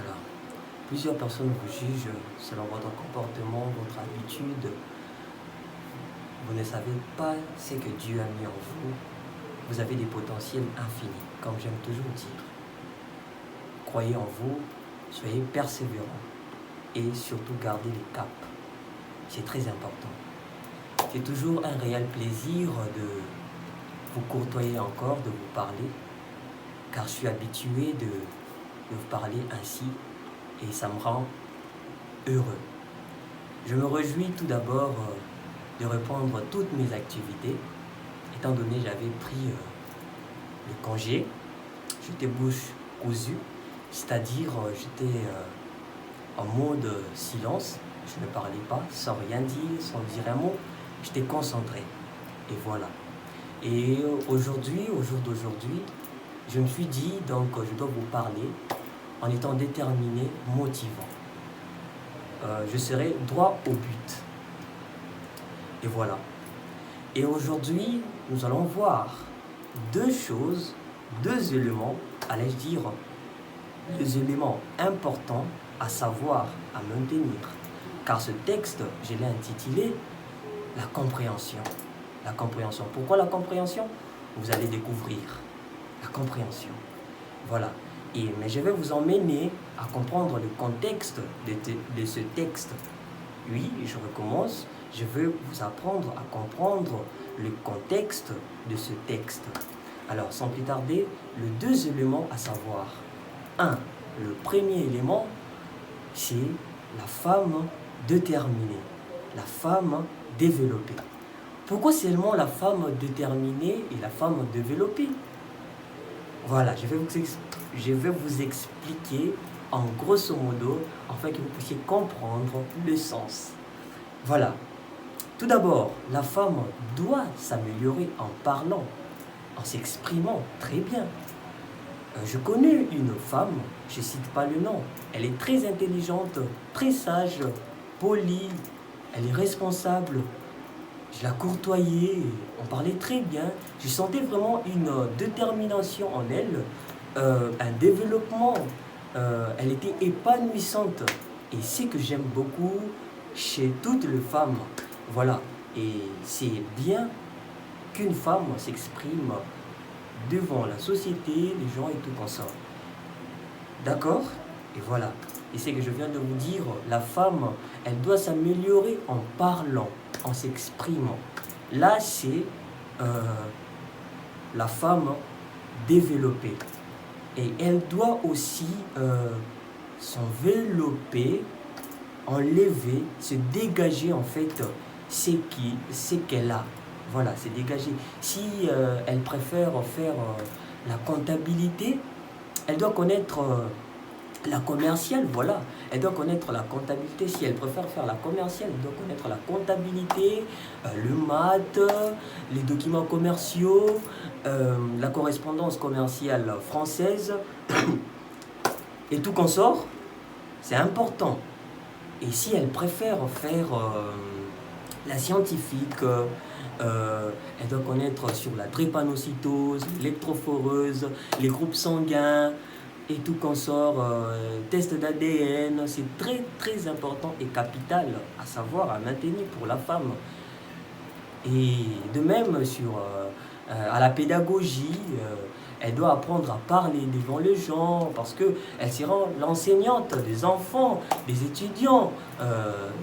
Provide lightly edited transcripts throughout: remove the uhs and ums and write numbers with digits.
Alors, plusieurs personnes vous jugent selon votre comportement, votre habitude. Vous ne savez pas ce que Dieu a mis en vous. Vous avez des potentiels infinis, comme j'aime toujours dire. Croyez en vous, soyez persévérants et surtout gardez le cap. C'est très important. C'est toujours un réel plaisir de vous courtoyer encore, de vous parler, car je suis habitué de vous parler ainsi et ça me rend heureux. Je me réjouis tout d'abord de reprendre toutes mes activités, étant donné que j'avais pris le congé. J'étais bouche cousue, c'est-à-dire j'étais en mode silence, je ne parlais pas, sans rien dire, sans dire un mot, j'étais concentré. Et voilà. Et aujourd'hui, au jour d'aujourd'hui, je me suis dit, donc je dois vous parler en étant déterminé, motivant. Je serai droit au but. Et voilà. Et aujourd'hui, nous allons voir deux choses, deux éléments, allais-je dire, deux éléments importants à savoir, à maintenir. Car ce texte, je l'ai intitulé « La compréhension ». La compréhension. Pourquoi la compréhension? Vous allez découvrir la compréhension. Voilà. Mais je vais vous emmener à comprendre le contexte de ce texte. Oui, je recommence. Je veux vous apprendre à comprendre le contexte de ce texte. Alors, sans plus tarder, les deux éléments à savoir. Le premier élément, c'est la femme déterminée, la femme développée. Pourquoi seulement la femme déterminée et la femme développée? Voilà, je vais vous expliquer en grosso modo, afin que vous puissiez comprendre le sens. Voilà. Tout d'abord, la femme doit s'améliorer en parlant, en s'exprimant très bien. Je connais une femme, je ne cite pas le nom, elle est très intelligente, très sage, polie, elle est responsable. Je la courtoyais, on parlait très bien, je sentais vraiment une détermination en elle, un développement, elle était épanouissante. Et c'est que j'aime beaucoup chez toutes les femmes. Voilà, et c'est bien qu'une femme s'exprime devant la société, les gens et tout comme ça. D'accord? Et voilà. Et c'est que je viens de vous dire, la femme, elle doit s'améliorer en parlant, en s'exprimant. Là, c'est la femme développée. Et elle doit aussi s'envelopper, enlever, se dégager en fait ce qu'elle a. Voilà, c'est dégager. Si elle préfère faire la comptabilité, elle doit connaître la commerciale, voilà. Elle doit connaître la comptabilité. Si elle préfère faire la commerciale, elle doit connaître la comptabilité, le maths, les documents commerciaux, la correspondance commerciale française et tout consort. C'est important. Et si elle préfère faire la scientifique, elle doit connaître sur la drépanocytose, l'électrophoreuse, les groupes sanguins et tout consort, test d'ADN. C'est très très important et capital à savoir, à maintenir pour la femme. Et de même à la pédagogie, elle doit apprendre à parler devant les gens parce qu'elle sera l'enseignante des enfants, des étudiants,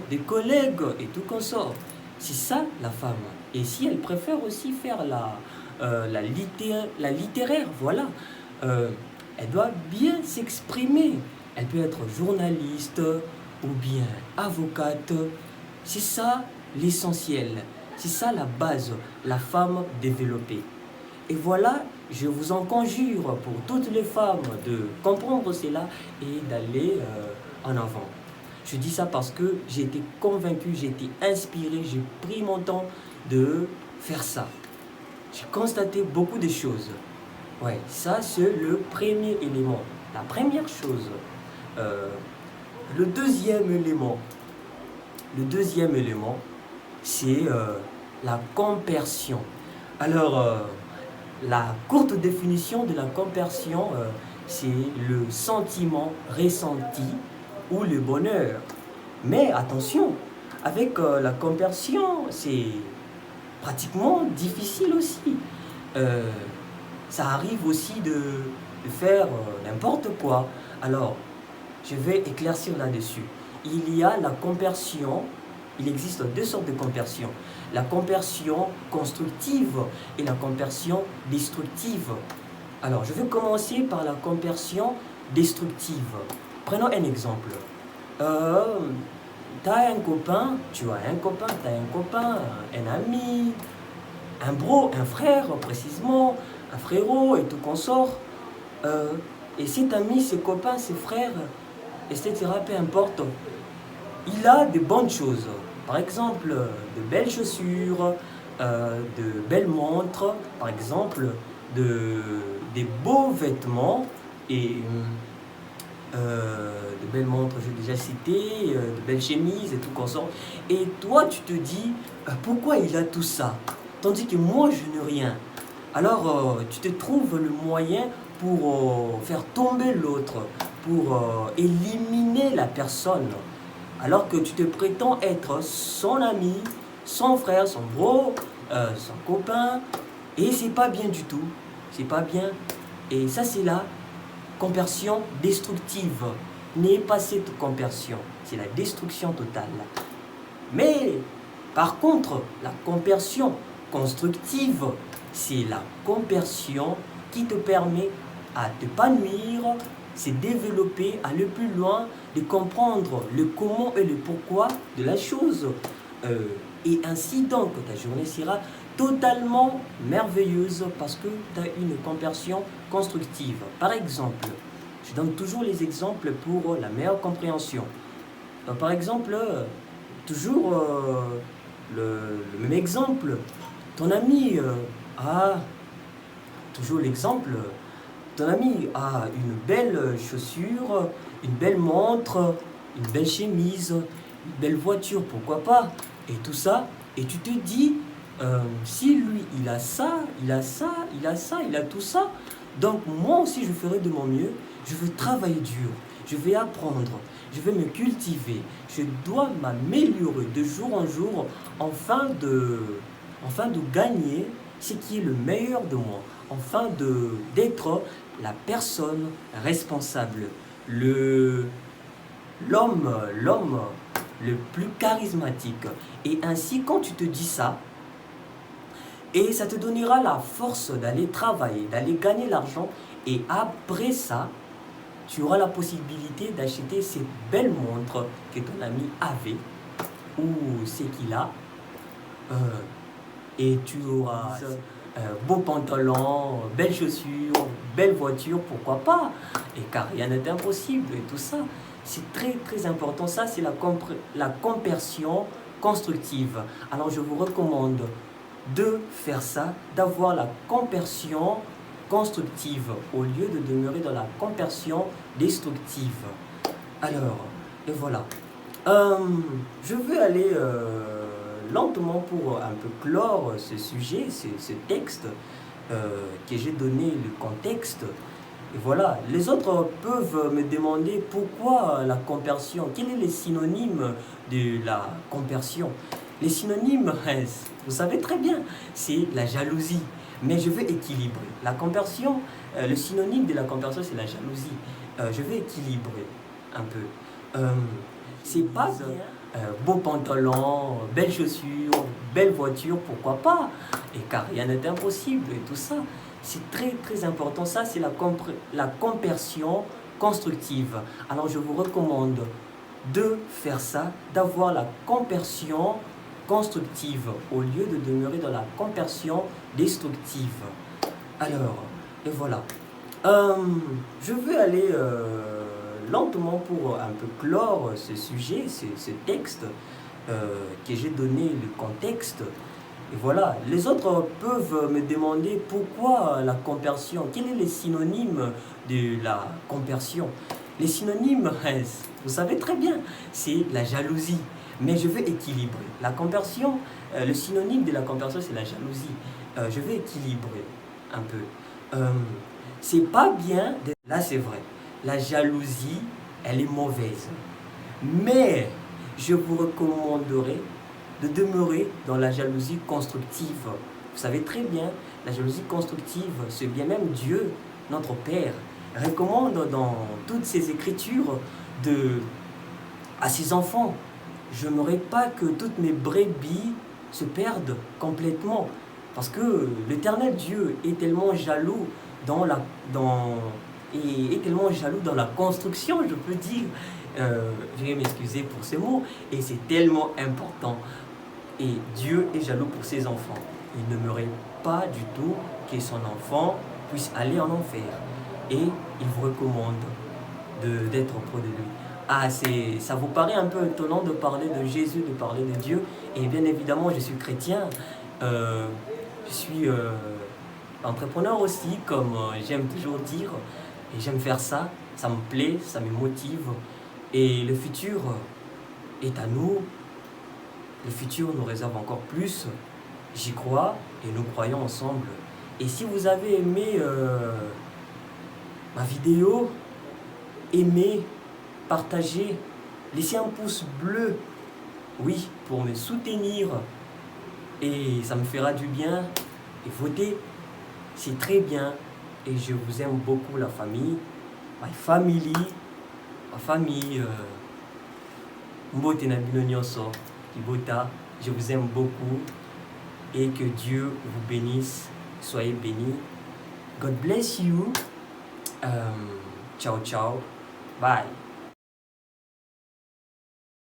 des collègues et tout consort. C'est ça la femme. Et si elle préfère aussi faire la littéraire, voilà, elle doit bien s'exprimer. Elle peut être journaliste ou bien avocate. C'est ça l'essentiel. C'est ça la base, la femme développée. Et voilà, je vous en conjure pour toutes les femmes de comprendre cela et d'aller en avant. Je dis ça parce que j'ai été convaincu, j'ai été inspiré, j'ai pris mon temps de faire ça. J'ai constaté beaucoup de choses. Ouais, ça c'est le premier élément. La première chose. Le deuxième élément, c'est la compersion. Alors, la courte définition de la compersion, c'est le sentiment ressenti ou le bonheur. Mais attention, avec la compersion, c'est pratiquement difficile aussi. Ça arrive aussi de faire n'importe quoi. Alors, je vais éclaircir là-dessus. Il y a la compersion, il existe deux sortes de compersion. La compersion constructive et la compersion destructive. Alors, je vais commencer par la compersion destructive. Prenons un exemple. Tu as un copain, un ami, un bro, un frère précisément, un frérot et tout consort. Et cet ami, ses copains, ses frères, etc., peu importe, il a de bonnes choses. Par exemple, de belles chaussures, de belles montres, par exemple, des beaux vêtements et de belles montres, j'ai déjà cité, de belles chemises et tout consort. Et toi, tu te dis, pourquoi il a tout ça? Tandis que moi, je n'ai rien. Alors, tu te trouves le moyen pour faire tomber l'autre, pour éliminer la personne. Alors que tu te prétends être son ami, son frère, son bro, son copain. Et c'est pas bien du tout. C'est pas bien. Et ça, c'est la compersion destructive. N'ayez pas cette compersion. C'est la destruction totale. Mais, par contre, la compersion constructive, c'est la compersion qui te permet à t'épanouir, se développer, aller plus loin, de comprendre le comment et le pourquoi de la chose. Et ainsi donc, ta journée sera totalement merveilleuse parce que tu as une compersion constructive. Par exemple, je donne toujours les exemples pour la meilleure compréhension. Par exemple, toujours le même exemple. Ton ami toujours l'exemple, ton ami a une belle chaussure, une belle montre, une belle chemise, une belle voiture, pourquoi pas, et tout ça, et tu te dis, si lui il a ça, il a ça, il a ça, il a tout ça, donc moi aussi je ferai de mon mieux, je veux travailler dur, je vais apprendre, je vais me cultiver, je dois m'améliorer de jour en jour afin de gagner ce qui est le meilleur de moi, afin d'être la personne responsable, l'homme le plus charismatique. Et ainsi, quand tu te dis ça, et ça te donnera la force d'aller travailler, d'aller gagner l'argent, et après ça, tu auras la possibilité d'acheter ces belles montres que ton ami avait, ou ce qu'il a, et tu auras beaux pantalons, belles chaussures, belle voiture, pourquoi pas, et car rien n'est impossible et tout ça. C'est très très important, ça c'est la compersion constructive. Alors je vous recommande de faire ça, d'avoir la compersion constructive au lieu de demeurer dans la compersion destructive. Alors, et voilà. Je vais aller lentement pour un peu clore ce sujet, ce texte, que j'ai donné le contexte. Et voilà, les autres peuvent me demander pourquoi la compersion, quel est le synonyme de la compersion. Les synonymes, vous savez très bien, c'est la jalousie. Mais je vais équilibrer. La compersion, le synonyme de la compersion, c'est la jalousie. Je vais équilibrer un peu. C'est pas bien. Beaux pantalons, belles chaussures, belle voiture, pourquoi pas, et car rien n'est impossible et tout ça. C'est très très important, ça c'est la compersion constructive. Alors je vous recommande de faire ça, d'avoir la compersion constructive au lieu de demeurer dans la compersion destructive. Alors, et voilà. Je vais aller lentement pour un peu clore ce sujet, ce texte, que j'ai donné le contexte. Et voilà, les autres peuvent me demander pourquoi la compersion, quel est le synonyme de la compersion. Les synonymes, vous savez très bien, c'est la jalousie. Mais je vais équilibrer. La compersion, le synonyme de la compersion, c'est la jalousie. Je vais équilibrer un peu. C'est pas bien d'être Là, c'est vrai. La jalousie, elle est mauvaise. Mais je vous recommanderais de demeurer dans la jalousie constructive. Vous savez très bien, la jalousie constructive, c'est bien même Dieu, notre Père, recommande dans toutes ses écritures à ses enfants. Je n'aimerais pas que toutes mes brebis se perdent complètement. Parce que l'Éternel Dieu est tellement jaloux est tellement jaloux dans la construction, je peux dire. Je vais m'excuser pour ces mots. Et c'est tellement important. Et Dieu est jaloux pour ses enfants. Il n'aimerait pas du tout que son enfant puisse aller en enfer. Et il vous recommande d'être auprès de lui. Ah, ça vous paraît un peu étonnant de parler de Jésus, de parler de Dieu. Et bien évidemment, je suis chrétien. Je suis entrepreneur aussi, comme j'aime toujours dire. Et j'aime faire ça. Ça me plaît, ça me motive. Et le futur est à nous. Le futur nous réserve encore plus. J'y crois et nous croyons ensemble. Et si vous avez aimé ma vidéo, aimez, partagez, laissez un pouce bleu, oui, pour me soutenir. Et ça me fera du bien. Et votez, c'est très bien. Et je vous aime beaucoup, la famille. Ma famille, Mbote na bino nyonso, Kibota, je vous aime beaucoup. Et que Dieu vous bénisse. Soyez bénis. God bless you. Ciao, ciao. Bye.